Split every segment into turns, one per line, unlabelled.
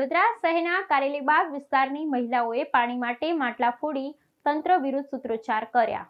વડોદરા શહેરના કારેલીબાગ વિસ્તારની મહિલાઓએ પાણી માટે માટલા ફોડી તંત્ર વિરુદ્ધ સૂત્રોચ્ચાર કર્યા।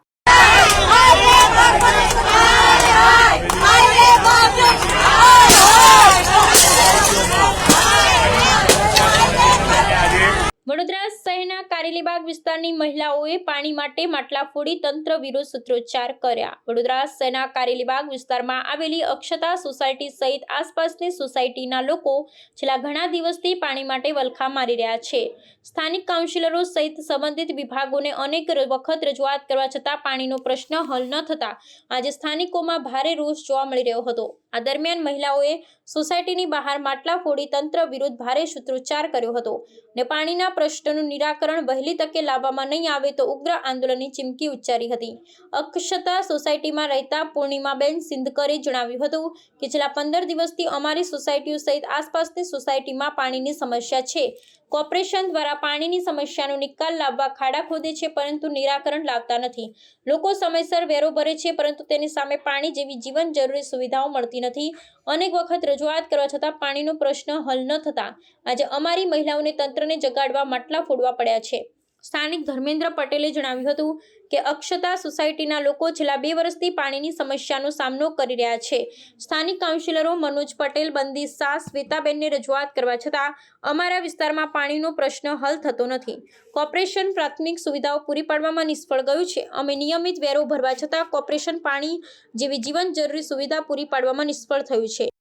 વડોદરા શહેરના કારેલીબાગ વિસ્તારની મહિલાઓએ પાણી માટે માટલા ફોડી તંત્ર વિરુદ્ધ સૂત્રોચ્ચાર કર્યા। વડોદરા શહેરના કારેલીબાગ વિસ્તારમાં આવેલી અક્ષતા સોસાયટી સહિત આસપાસની સોસાયટીના લોકો છેલ્લા ઘણા દિવસથી પાણી માટે વલખા મારી રહ્યા છે। સ્થાનિક કાઉન્સિલરો સહિત સંબંધિત વિભાગોને અનેક વખત રજૂઆત કરવા છતાં પાણીનો પ્રશ્ન હલ ન થતા આજે સ્થાનિકોમાં ભારે રોષ જોવા મળી રહ્યો હતો। આ દરમિયાન મહિલાઓએ સોસાયટીની બહાર માટલા ફોડી તંત્ર વિરુદ્ધ ભારે સૂત્રોચ્ચાર કર્યો હતો અને પાણીના પ્રશ્નનું નિરાકરણ વહેલી તકે લાવવામાં નહીં આવે તો ઉગ્ર આંદોલનની ચીમકી ઉચ્ચારી હતી। અક્ષતા સોસાયટીમાં રહેતા પૂર્ણિમાબેન સિંધકરે જણાવ્યું હતું કે છેલ્લા 15 દિવસથી અમારી સોસાયટીઓ સહિત આસપાસની સોસાયટીમાં પાણીની સમસ્યા છે। કોર્પોરેશન દ્વારા પાણીની સમસ્યાનો નિકાલ લાવવા ખાડા ખોદે છે પરંતુ નિરાકરણ લાવતા નથી। લોકો સમયસર વેરો ભરે છે પરંતુ તેની સામે પાણી જેવી જીવન જરૂરી સુવિધાઓ મળતી નથી। અનેક વખત રજૂઆત કરવા છતાં પાણીનો પ્રશ્ન હલ ન થતા આજે અમારી મહિલાઓને તંત્રને જગાડવા માટલા ફોડવા પડ્યા છે। સ્થાનિક ધર્મેન્દ્ર પટેલે જણાવ્યું હતું કે અક્ષતા સોસાયટીના લોકો છેલ્લા 2 વર્ષથી પાણીની સમસ્યાનો સામનો કરી રહ્યા છે। સ્થાનિક કાઉન્સિલરો મનોજ પટેલ, બંદી શાહ, શ્વેતાબેનને રજૂઆત કરવા છતાં અમારા વિસ્તારમાં પાણીનો પ્રશ્ન હલ થતો નથી। કોર્પોરેશન પ્રાથમિક સુવિધાઓ પૂરી પાડવામાં નિષ્ફળ ગયું છે। અમે નિયમિત વેરો ભરવા છતાં કોર્પોરેશન પાણી જેવી જીવન જરૂરી સુવિધા પૂરી પાડવામાં નિષ્ફળ થયું છે।